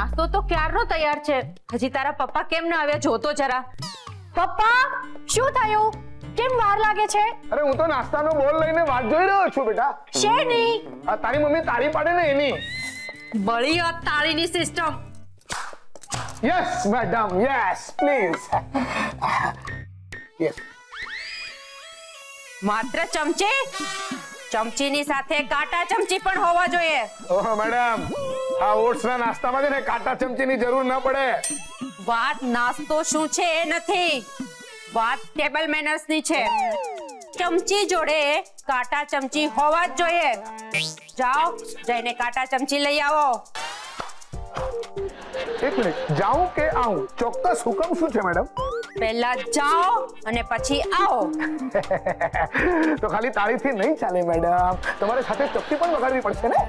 નાસ્તો તો ક્યારનો તૈયાર છે, હજી તારા પપ્પા કેમ ન આવ્યા જોતો જરા. પપ્પા શું થયું? કેમ વાર લાગે છે? અરે હું તો નાસ્તાનો બોલ લઈને વાટ જોઈ રહ્યો છું બેટા. શેની? આ તારી મમ્મી તારી પાડે ને એની. બળી આ તાળીની system. Yes madam, yes please. Yes. માત્ર ચમચીની સાથે કાંટા ચમચી પણ હોવા જોઈએ. ઓહો મેડમ, આ ઓટ્સના નાસ્તામાં છે ને કાંટા ચમચીની જરૂર ન પડે. વાત નાસ્તો શું છે એ નથી, વાત ટેબલ મેનર્સની છે. ચમચી જોડે કાંટા ચમચી હોવા જ જોઈએ. જાઓ જઈને કાંટા ચમચી લઈ આવો. એક મિનિટ, જાઉં કે આવું? ચોક્કસ હુકમ શું છે મેડમ? પહેલા જાઓ અને પછી આવો. તો ખાલી તાળીથી નહીં ચાલે મેડમ, તમારે સાથે ચપટી પણ વગાડવી પડશે ને.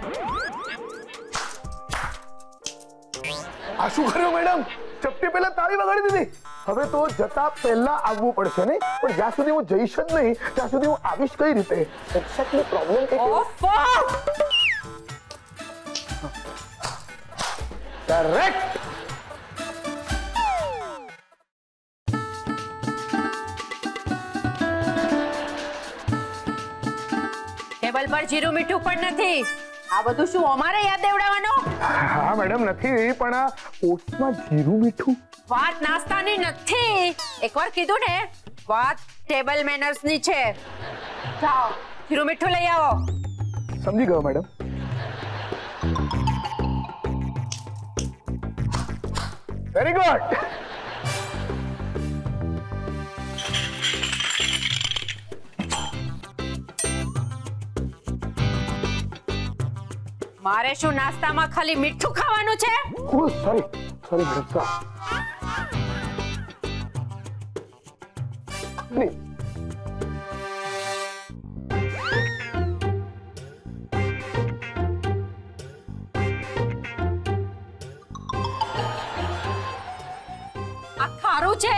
આ શું કર્યું મેડમ? ચપટી પહેલા તાળી વગાડી દીધી. હવે તો જતા પહેલા આવવું પડશે ને. પણ જ્યાં સુધી હું જઈશ જ નહીં ત્યાં સુધી હું આવીશ કઈ રીતે? એક્ઝેક્ટલી પ્રોબ્લેમ કે ઓફો! કરેક્ટ. ટેબલ પર જીરું મીઠું પણ નથી. આ બધું શું અમારે યાદ દેવડાવવાનું? હા મેડમ નથી, પણ આ ઓટ્સમાં જીરું મીઠું. વાત નાસ્તાની નથી, એકવાર કીધું ને. વાત ટેબલ મેનર્સની છે. જાઓ જીરું મીઠું લઈ આવો. સમજી ગયો મેડમ. Very good. મારે શું નાસ્તામાં ખાલી મીઠું ખાવાનું છે? ઓહ સોરી મેડમ, પ્લીઝ. આ ખારું છે.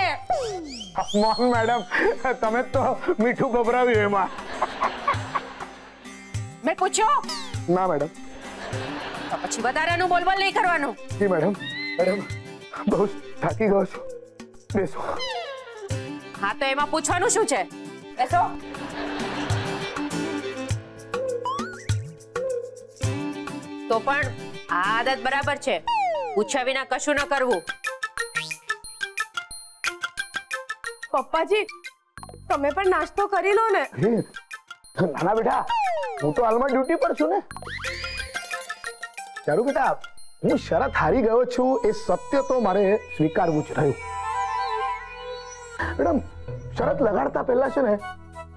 મોહન મેડમ, તમે તો મીઠું ગભરાવ્યું એમાં. મેં પૂછ્યો ના મેડમ. તો પછી વધારાનું બોલબોલ નહીં કરવાનું. જી મેડમ. મેડમ બહુ થાકી ગયો છું, બેસો. હા તો એમાં પૂછવાનું શું છે? બેસો. તો પણ આ આદત બરાબર છે, પૂછ્યા વિના કશું ન કરવું. પપ્પાજી તમે પણ નાસ્તો કરી લો ને. નાના બેટા, હું તો હાલમાં ડ્યુટી પર છું ને. ચારુ બેટા, હું શરત હારી ગયો છું એ સત્ય તો મારે સ્વીકારવું જ રહ્યું. મેડમ, શરત લગાડતા પહેલા છે ને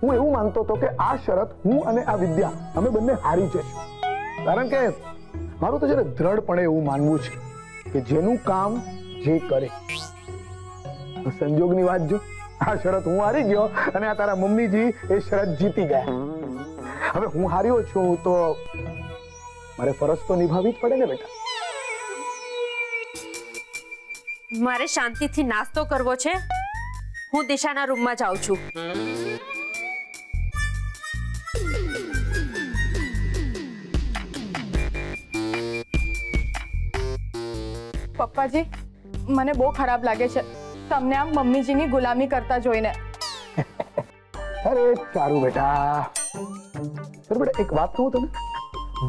હું એવું માનતો હતો કે આ શરત હું અને આ વિદ્યા અમે બંને હારી જશું. કારણ કે મારું તો જયારે દ્રઢપણે એવું માનવું છે કે જેનું કામ જે કરે. સંજોગની વાત જો, આ શરત હું હારી ગયો અને આ તારા મમ્મીજી એ શરત જીતી ગયા. હવે હું હાર્યો છું તો મારે ફરજ તો નિભાવવી જ પડે ને બેટા. મારે શાંતિથી નાસ્તો કરવો છે. હું દિશાના રૂમમાં જાઉં છું. પપ્પાજી મને બહુ ખરાબ લાગે છે તમને આમ મમ્મીજીની ગુલામી કરતા જોઈને. અરે ચારુ બેટા, બેટા એક વાત કહું તને,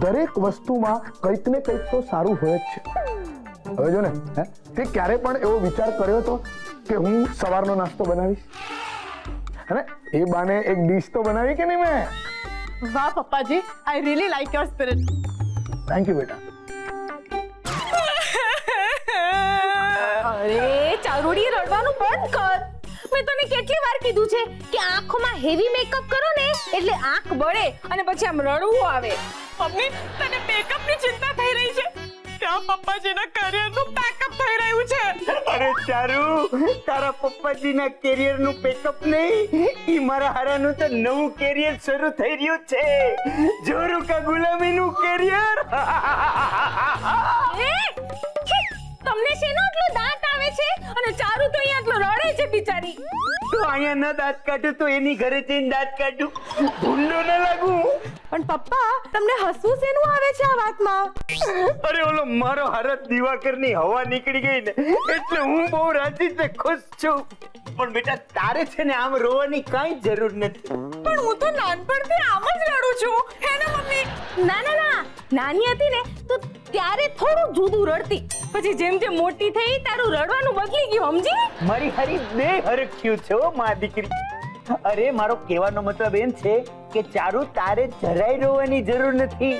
દરેક વસ્તુમાં કંઈક ને કંઈક તો સારું હોય જ છે. હવે જો ને, તે ક્યારે પણ એવો વિચાર કર્યો હતો કે હું સવારનો નાસ્તો બનાવીશ? અને એ બાને એક ડીશ તો બનાવી કે નહીં મેં? વાહ પપ્પાજી, I really like your spirit. Thank you બેટા. અરે ચારુડી, રડવાનું બંધ કર. મેં તને કેટલી વાર કીધું છે કે આંખોમાં હેવી મેકઅપ કરો ને એટલે આંખ બળે અને પછી આમ રડવું આવે. મમ્મી તને મેકઅપની ચિંતા થઈ રહી છે? ત્યાં પપ્પાજીના કરિયરનું પેકઅપ થઈ રહ્યું છે. અરે ચારુ, તારા પપ્પાજીના કેરિયરનું પેકઅપ નહીં, ઈ મારા હારાનું તો નવું કેરિયર શરૂ થઈ રહ્યું છે. જોરુ કા ગુલામીનું કેરિયર. તમને શેનો આટલો દાંત આવે છે અને ચારુ તો અહીંયા આટલો રડે છે બિચારી. તો અહીંયા ન દાંત કાઢું તો એની ઘરે જઈને દાંત કાઢું. ભૂંડો ન લાગુ. પણ પપ્પા તમને હસવું શેનું આવે છે આ વાતમાં? અરે ઓલો મારો હરત દિવાકરની હવા નીકળી ગઈ ને એટલે હું બહુ રાજી છે, ખુશ છું. પણ બેટા તારે છે ને આમ રોવાની કાંઈ જરૂર નથી. પણ હું તો નાનપણથી આમ જ રડું છું, હે ને મમ્મી? ના ના ના, નાની હતી ને તો ત્યારે થોડું જુદું રડતી, પછી જેમ જેમ મોટી થઈ તારું રડવાનું બદલી ગયું, સમજી? મારી હારી બે હરખ્યું છે હો માં દીકરી. અરે મારો કહેવાનો મતલબ એમ છે કે ચારુ તારે જરાય રોવાની જરૂર નથી.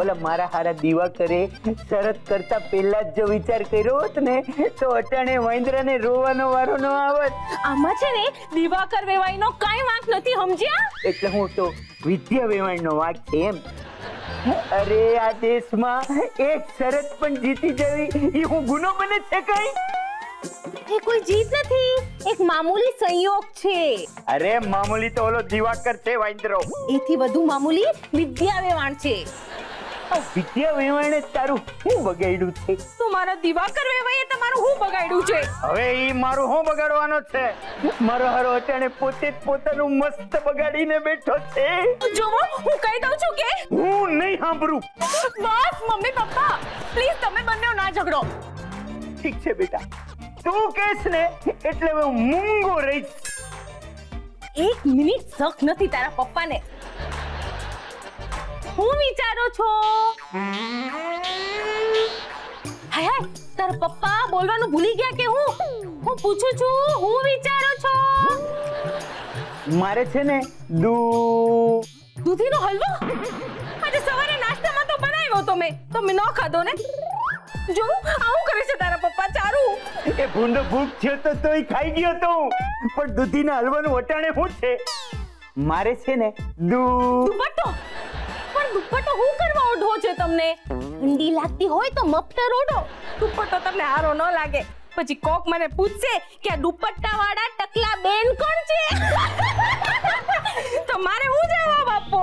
ઓલા મારા હારા દિવાકરે શરત કરતા પહેલા જ જો વિચાર કર્યો હોત ને તો અટાણે વાંદરાને રોવાનો વારો ન આવત. આમાં છે ને દિવાકર વેવાઈનો કાંઈ વાંક નથી, સમજ્યા? એટલે હું તો વિદ્યા વેવાણનો વાંક છે એમ. અરે આ દેશમાં એક શરત પણ જીતી જવી એ હું ગુનો બને છે કઈ? એ કોઈ જીત નથી, એક મામૂલી સંયોગ છે. અરે મામૂલી તો ઓલો દિવાકર છે વાંદરો. એથી વધુ મામૂલી વિદ્યા વેવાણ છે. વિદ્યા વેવાણે તારું શું બગાડ્યું છે? તો મારા દિવાકર વેવાઈએ તમારું શું બગાડ્યું છે? હવે ઈ મારું શું બગાડવાનો છે? મારો હારો અટાણે પોતે જ પોતાનું મસ્ત બગાડીને બેઠો છે. જોવો, હું કહી દઉં છું કે હું નહીં સાંભળું. બસ મમ્મી પપ્પા પ્લીઝ તમે બંને ના ઝઘડો. ઠીક છે બેટા, તું કહેશ ને એટલે હું મૂંગો રહીશ. એક મિનિટ શક નથી તારા પપ્પાને. હું વિચારો છો? હાય હાય, તારા પપ્પા બોલવાનું ભૂલી ગયા કે હું પૂછું છું, હું વિચારો છો? મારે છે ને દૂધીનો હલવો આજે સવારે નાસ્તામાં તો બનાવ્યો તો મેં ન ખાધો ને. જો આવું કરે છે તારા પપ્પા. ચારુ એ ભૂંડો ભૂખ થયો તો તોય ખાઈ ગયો તો, પણ દૂધીના હલવાનું વટાણે શું છે? મારે છે ને દુપટ્ટો. પણ દુપટ્ટો હું કરવા ઓઢો છે તમને? ઠંડી લાગતી હોય તો મફતર ઓઢો, દુપટ્ટો તમને હારો ન લાગે. પછી કોક મને પૂછશે કે આ દુપટ્ટા વાળા ટકલા બેન કોણ છે તો મારે હું જવાબ આપો?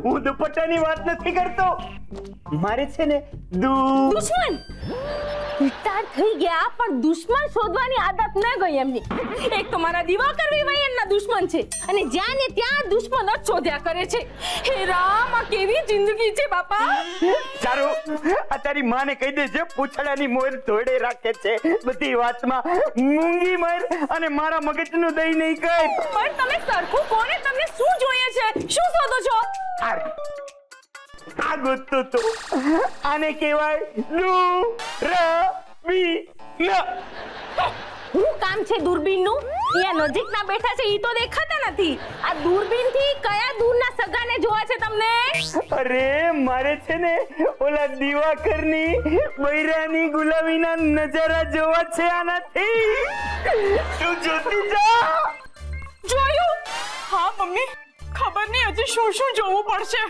હું દુપટ્ટાની વાત નથી કરતો. મારે છે ને દુશ્મન. વિચાર થઈ ગયા પણ દુશ્મન શોધવાની આદત ન ગઈ એમની. એક તો મારા દિવાકર વેવાઈ એમના દુશ્મન છે અને જ્યાં ને ત્યાં દુશ્મન જ શોધ્યા કરે છે. હે રામ, આ કેવી જિંદગી છે બાપા. ચારુ, આ તારી માને કહી દેજે પૂછડાની મોર ધોડે રાખે છે. બધી વાતમાં મૂંગી મર અને મારા મગજનું દહીં નહીં કર. પણ તમે સરખું કોને? તમને શું જોઈએ છે? શું શોધો છો? આ ગોતતો તો આને કહેવાય શું કામ છે દૂરબીનનું? અહીંયા નજીકના બેઠા છે ઈ તો દેખાતા નથી. આ દૂરબીનથી કયા દૂરના સગાને જોવા છે તમને? અરે મારે છે ને ઓલા દિવાકરની બૈરાની ગુલામીના નજારા જોવા છે આનાથી. તું જોતી જા. જોયું? હા મમ્મી, ખબર નહીં હજી શું શું જોવું પડશે.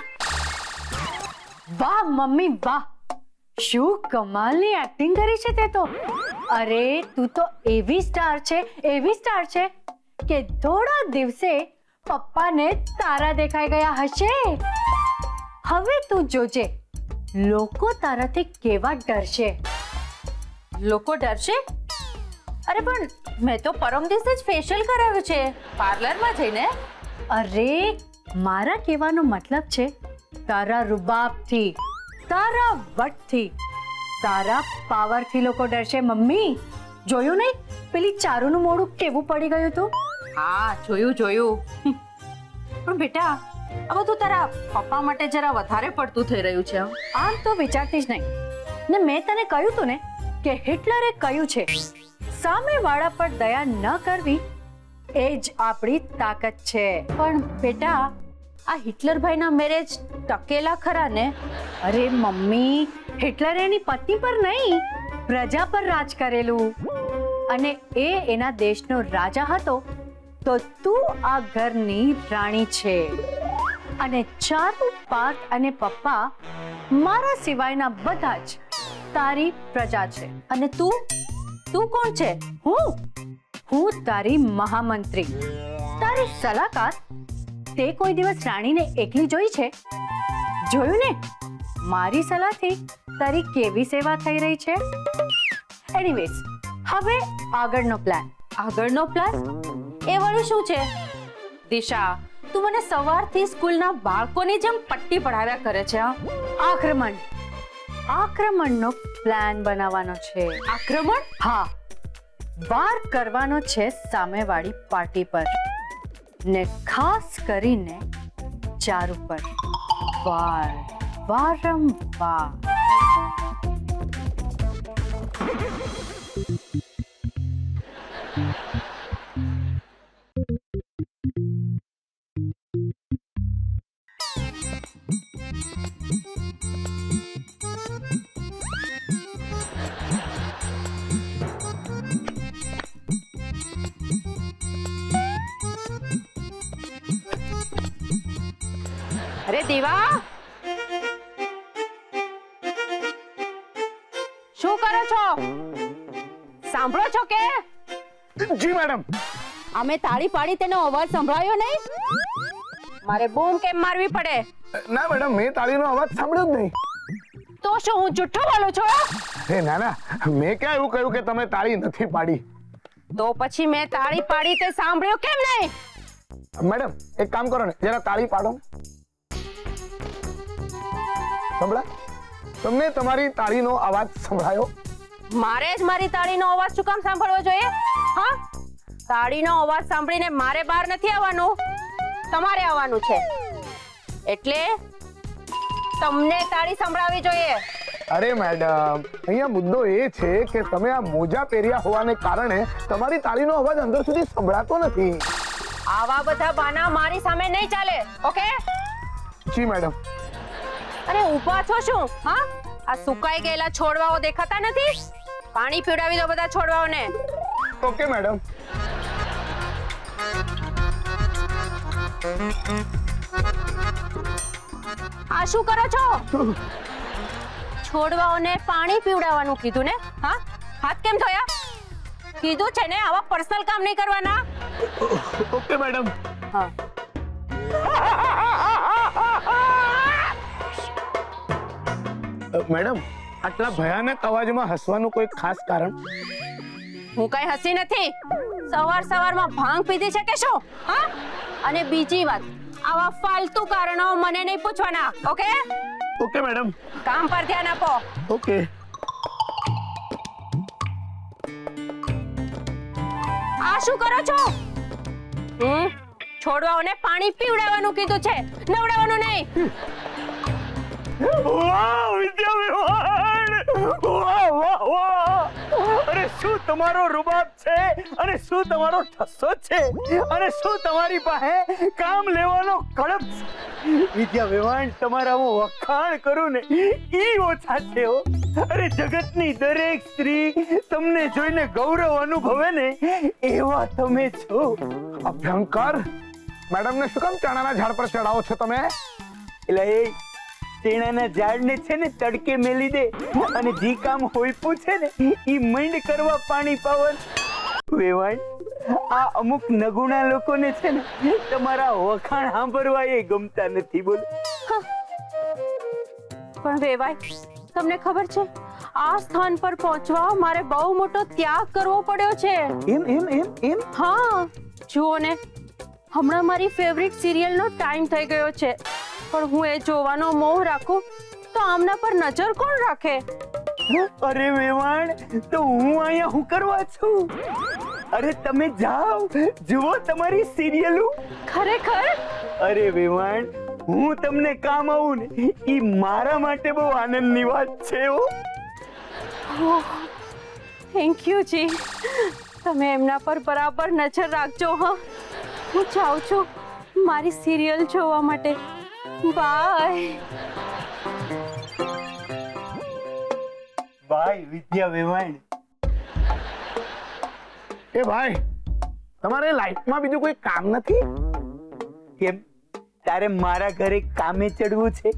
વાહ મમ્મી વાહ, શું કમાલની એક્ટિંગ કરી છે તે તો. અરે તું તો એવી સ્ટાર છે કે થોડા દિવસે પપ્પાને તારા દેખાઈ ગયા હશે. હવે તું જોજે, લોકો તારાથી કેવા ડરશે. લોકો ડરશે? અરે પણ મેં તો પરમ દિવસે જ ફેશિયલ કરાવ્યું છે પાર્લરમાં જઈને. અરે મારા કહેવાનો મતલબ છે તારા રૂબાબથી, તારા વટથી, તારા પાવરથી લોકો ડરશે મમ્મી. જોયું નહીં પેલી ચારુનું મોઢું કેવું પડી ગયું હતું? હા જોયું. પણ બેટા આ બધું તારા પપ્પા માટે જરા વધારે પડતું થઈ રહ્યું છે. આમ તો વિચારતી જ નહીં ને. મેં તને કહ્યું તું ને કે હિટલરે કહ્યું છે સામેવાળા પર દયા ન કરવી એ જ આપણી તાકાત છે. પણ બેટા આ હિટલરભાઈના મેરેજ ટકેલા ખરા ને? અરે મમ્મી, હિટલરે એની પત્ની પર નહીં પ્રજા પર રાજ કરેલું અને એ એના દેશનો રાજા હતો તો તું આ ઘરની રાણી છે. અને ચારુ, પાર્થ અને પપ્પા મારા સિવાયના બધા જ તારી પ્રજા છે. અને તું કોણ છે? હું તારી મહામંત્રી, તારી સલાહકાર. તે કોઈ દિવસ રાણીને એકલી જોઈ છે? જોયું ને? મારી સલાહથી તારી કેવી સેવા થઈ રહી છે. એનીવેઝ, હવે આગળનો પ્લાન. એ વળી શું છે? દિશા, તું મને સવારથી સ્કૂલના બાળકોની જેમ પટ્ટી પડાવ્યા કરે છે આક્રમણનો પ્લાન બનાવવાનો છે. આક્રમણ? હા, વાર કરવાનો છે સામેવાળી પાર્ટી પર ને ખાસ કરીને ચારુ પર. વારંવાર. અરે દીવા, શું કરો છો? સાંભળો છો કે? જી મેડમ. અમે તાળી પાડી તેનો અવાજ સંભળાયો નહીં? મારે બૂમ કેમ મારવી પડે? ના મેડમ, મેં તાળીનો અવાજ સાંભળ્યો જ નહીં. તો શું હું જુઠ્ઠું બોલું છું? ના ના, મેં ક્યાં એવું કહ્યું કે તમે તાળી નથી પાડી. તો પછી મેં તાળી પાડી તે સાંભળ્યું કેમ નહીં? મેડમ એક કામ કરો ને, જરા તાળી પાડો. સંભળા? તમને તમારી તાળીનો અવાજ સંભળાયો? મારે જ મારી તાળીનો અવાજ શું કામ સાંભળવો જોઈએ? હા, તાળીનો અવાજ સાંભળીને મારે બહાર નથી આવવાનું, તમારે આવવાનું છે. એટલે તમને તાળી સંભળાવવી જોઈએ. અરે મેડમ, અહીંયા મુદ્દો એ છે કે તમે આ મોજા પહેર્યા હોવાને કારણે તમારી તાળીનો અવાજ અંદર સુધી સંભળાતો નથી. આવા બધા બાના મારી સામે નહીં ચાલે, ઓકે? જી મેડમ. અરે ઊભા છો શું? હા, આ સુકાઈ ગયેલા છોડવાઓ દેખાતા નથી? પાણી પીવડાવી દો બધા છોડવાઓને. Okay madam. આ શું કરો છો? છોડવાઓને પાણી પીવડાવવાનું કીધું ને? હા, હાથ કેમ ધોયા? કીધું છે ને આવા પર્સનલ કામ નહીં કરવાના. Okay madam. હા. મેડમ, આટલા ભયાનક અવાજમાં હસવાનું કોઈ ખાસ કારણ? હું કઈ હસી નથી. સવારમાં ભાંગ પીધી છે કે શું? હા, અને બીજી વાત, આવા ફાલતુ કારણો મને નહીં પૂછવાના, ઓકે? Okay madam. કામ પર ધ્યાન આપો. ઓકે. આ શું કરો છો? છોડવાઓને પાણી પીવડાવવાનું કીધું છે, નવડાવવાનું નહીં. વાહ વિદ્યા વિહાન! વાહ વાહ વાહ! અરે શું તમારો રૂબાબ છે, અને શું તમારો ઠસ્સો છે, અને શું તમારી પાસે કામ લેવાનો કડપ છે. વિદ્યા વિહાન, તમારામાં વખાણ કરું ને ઈ ઓછા છે હો. અરે જગતની દરેક સ્ત્રી તમને જોઈને ગૌરવ અનુભવે ને એવા તમે છો. અભ્યંકર, મેડમને શું કામ ચણાના ઝાડ પર ચડાવો છો તમે? એટલે એ ચણાના ઝાડને છે ને તડકે મેલી દે, અને જી કામ હોઈપું છે ને ઈ મંડ કરવા પાણી પાવન. વેવાણ, આ અમુક નગુણા લોકોને છે ને તમારા વખાણ સાંભળવા એ ગમતા નથી. બોલો. પણ વેવાય, તમને ખબર છે આ સ્થાન પર પહોંચવા મારે બહુ મોટો ત્યાગ કરવો પડ્યો છે. એમ એમ એમ એમ? હા, જુઓ ને, હમણાં મારી ફેવરિટ સિરિયલનો ટાઈમ થઈ ગયો છે, પણ હું એ જોવાનો મોહ રાખું તો આમના પર નજર કોણ રાખે? અરે વેવાણ, તો હું અહીંયા હું કરવા છું? અરે તમે જાઓ, જુઓ તમારી સિરિયલો. ખરેખર? અરે વેવાણ, હું તમને કામ આવું ને ઈ મારા માટે બહુ આનંદની વાત છે હો. થેન્ક યુ જી. તમે એમના પર બરાબર નજર રાખજો. હા, હું જાઉં છું મારી સિરિયલ જોવા માટે. બાય. બાય વિદ્યા વેવાણ. એ ભાઈ, તમારે લાઈફમાં બીજું કોઈ કામ નથી? કેમ, તારે મારા ઘરે કામે ચડવું છે?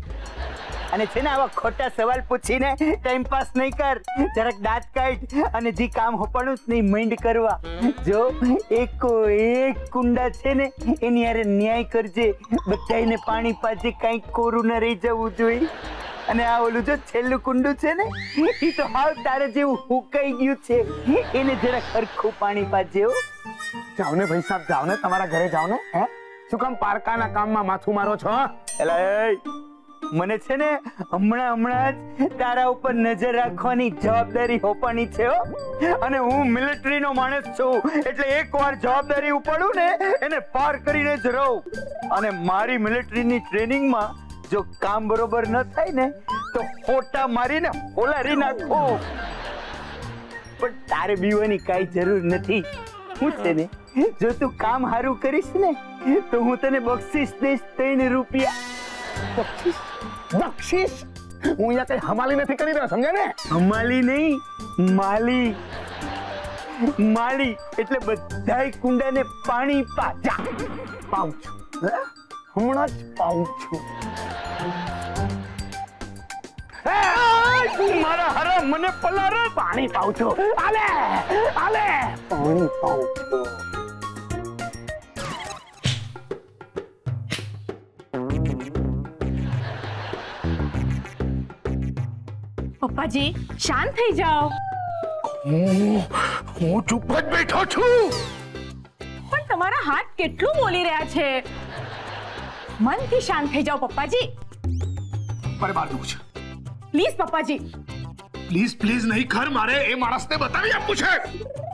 અને છે ને આવા ખોટા સવાલ પૂછીને ટાઈમ પાસ નહીં કર. જરાક દાંત કાઢ અને જે કામ હોવાનું જ નહીં મંડ કરવા. જો એક કુંડા છે ને એની હારે ન્યાય કરજે, બધાને પાણી પાજે, કાંઈક કોરું ન રહી જવું જોઈએ. અને આ ઓલું જો છેલ્લું કુંડું છે ને એ તો હાવ તારે જેવું હુકાઈ ગયું છે, એને જરા સરખું પાણી પાજે હો. જાઓ ને ભાઈ સાહેબ, જાઓ ને, તમારા ઘરે જાઓ ને. હે, શું કામ પારકાના કામમાં માથું મારો છો? એલા એય, મને છે ને હમણાં જ તારા ઉપર નજર રાખવાની જવાબદારી હોવાની છે હો. અને હું મિલિટરીનો માણસ છું, એટલે એકવાર જવાબદારી ઉપાડું ને એને પાર કરીને જ રહું. અને મારી મિલિટરીની ટ્રેનિંગમાં જો કામ બરોબર ન થાય ને તો ફોટા મારીને હોલારી નાખું. પણ તારે બીવાની કાંઈ જરૂર નથી. હું છે ને, જો તું કામ સારું કરીશ ને તો હું તને બક્ષિસ દઈશ 3 રૂપિયા. બક્ષિસ? બક્ષિસ? હું અહીંયા કઈ હમાલી નથી કરી રહ્યો, સમજે ને? હમાલી નહીં, માલી. માલી એટલે બધાય કુંડાને પાણી પા. જા, પાઉં છું. હે? હમણાં જ પાઉં છું. મારા હરા મને પલાર. પાણી પાઉં છું. આલે આલે પાણી પાઉં છું. પપ્પાજી શાંત થઈ જાઓ. હું ચૂપ જ બેઠો છું. પણ તમારા હાથ કેટલું બોલી રહ્યા છે. મનથી શાંત થઈ જાઓ પપ્પાજી. મારે બહાર જવું છે. પ્લીઝ પપ્પાજી. પ્લીઝ પ્લીઝ નહીં કર, મારે એ માણસને બતાવી આપવું છે.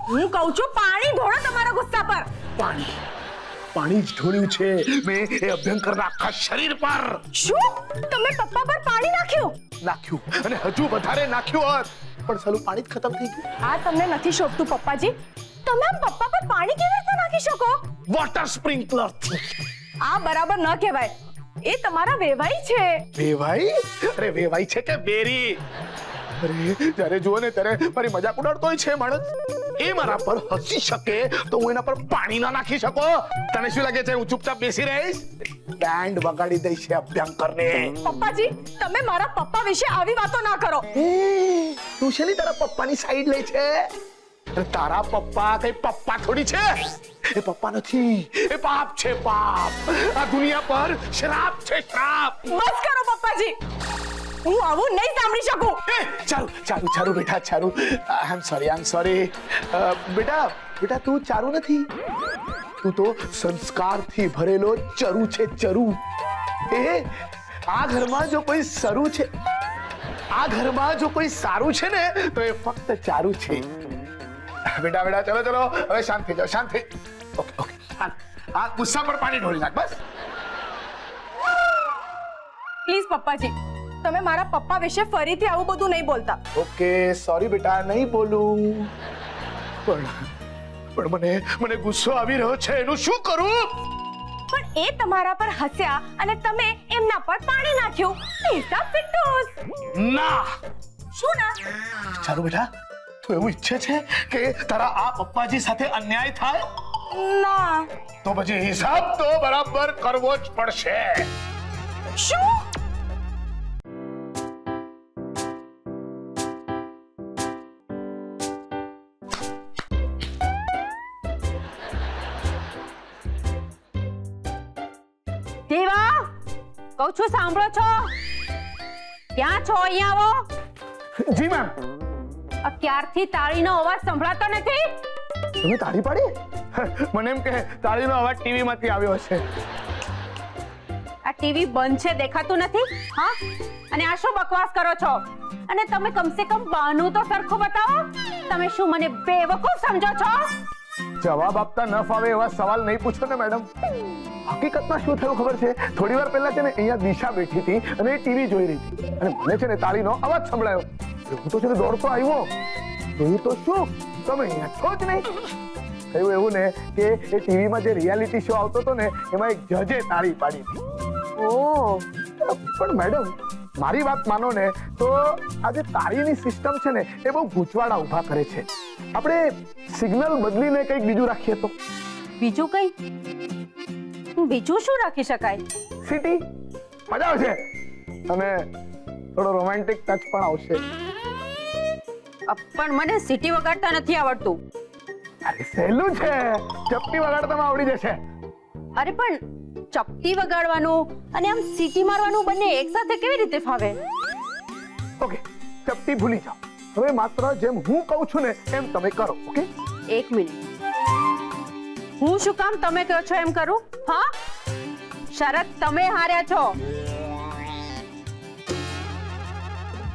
હું કહું છું પાણી ઢોળો તમારા ગુસ્સા પર. પાણી પાણી જ ઢોળ્યું છે મેં એ અભ્યંકરના આખા શરીર પર. શું તમે પપ્પા પર પાણી નાખ્યું? નાખ્યું અને હજુ વધારે નાખ્યું હોત પણ સાલું પાણી જ ખતમ થઈ ગયું. આ તમને નથી શોભતું પપ્પાજી. તમે આમ પપ્પા પર પાણી કેવી રીતે નાખી શકો? વોટર સ્પ્રિંકલર થી. આ બરાબર ન કહેવાય. એ તમારા વેવાઈ છે. વેવાઈ? અરે વેવાઈ છે કે બેરી? અરે જ્યારે જુઓ ને ત્યારે મારી મજાક ઉડાડતો હોય છે માણસ. એ મારા પર હસી શકે તો હું એના પર પાણી ના નાખી શકો? તને શું લાગે છે હું ચૂપચાપ બેસી રહીશ? બેન્ડ વગાડી દઈશ છે અભ્યંકરને. પપ્પાજી તમે મારા પપ્પા વિશે આવી વાતો ના કરો. તું છે ને તારા પપ્પાની સાઈડ લે છે? અરે તારા પપ્પા કઈ પપ્પા થોડી છે. એ પપ્પા નથી, એ પાપ છે, પાપ. આ દુનિયા પર શ્રાપ છે, શ્રાપ. બસ કરો પપ્પાજી. હું આવું નહીં સાંભળી શકું. ચારું ચારું ચારું બેટા ચારું. આઈ એમ સોરી. બેટા તું ચારું નથી, તું તો સંસ્કારથી ભરેલો ચરુ છે, ચરુ. એ આ ઘરમાં જો કોઈ સરું છે, આ ઘરમાં જો કોઈ સારું છે ને તો એ ફક્ત ચારું છે. બેટા ચલો હવે શાંત થઈ જાઓ, શાંત થઈ. ઓકે આ ગુસ્સા પર પાણી ઢોળી નાખ બસ. પ્લીઝ પપ્પાજી તમે મારા પપ્પા વિશે ફરીથી આવું બધું નહીં બોલતા. ઓકે સોરી બેટા, નહીં બોલું. પણ મને ગુસ્સો આવી રહ્યો છે, એનું શું કરું? પણ એ તમારા પર હસ્યા અને તમે એમના પર પાણી નાખ્યું. હિસાબ ફિટ્ટુસ. ના. શું ના? ચાલો બેટા, તું એવું ઈચ્છે છે કે તારા આ પપ્પાજી સાથે અન્યાય થાય? ના. તો પછી હિસાબ તો બરાબર કરવો જ પડશે. શું? દેવા, કહું છું સાંભળો છો? ક્યાં છો? અહીંયા આવો. જી મેમ. આ ક્યારથી તાળીનો અવાજ સંભળાતો નથી? તમે તાળી પાડી? મને એમ કે તાળીનો અવાજ ટીવી માંથી આવ્યો છે. આ ટીવી બંધ છે, દેખાતું નથી? હા, અને આ શું બકવાસ કરો છો? અને તમે કમસે કમ બહાનું તો સરખું બતાવો. તમે શું મને બેવકૂફ સમજો છો? જવાબ આપતા ન ફાવે એવા સવાલ નહીં પૂછો ને મેડમ. હકીકતમાં શું થયું ખબર છે? થોડી વાર પહેલા છે ને અહીંયા દિશા બેઠી હતી અને એ ટીવી જોઈ રહી હતી અને મને છે ને તાળીનો અવાજ સંભળાયો. હું તો છે ને દોડતો આવ્યો. જોયું તો શું તમે અહીંયા છો જ નહીં. થયું એવું ને કે એ ટીવીમાં જે રિયાલિટી શો આવતો હતો ને એમાં એક જજે તાળી પાડી હતી. ઓહ, પણ મેડમ મારી વાત માનો ને તો આ જે તાળીની સિસ્ટમ છે ને એ બહુ ગૂંચવાડા ઊભા કરે છે. આપણે સિગ્નલ બદલીને કંઈક બીજું રાખીએ તો? બીજું કઈ? બીજું શું રાખી શકાય? સિટી મજા આવશે અને થોડો રોમેન્ટિક ટચ પણ આવશે. પણ મને સિટી વગાડતા નથી આવડતું. અરે સહેલું છે, ચપટી વગાડતામાં આવડી જશે. અરે પણ ચપટી વગાડવાનું અને આમ સીટી મારવાનું બંને એક સાથે કેવી રીતે ફાવે? ઓકે, ચપટી ભૂલી જાઓ. હવે માત્ર જેમ હું કહું છું ને એમ તમે કરો. ઓકે? એક મિનિટ. હું શું કામ તમે કહો છો એમ કરું? હા, શરત તમે હાર્યા છો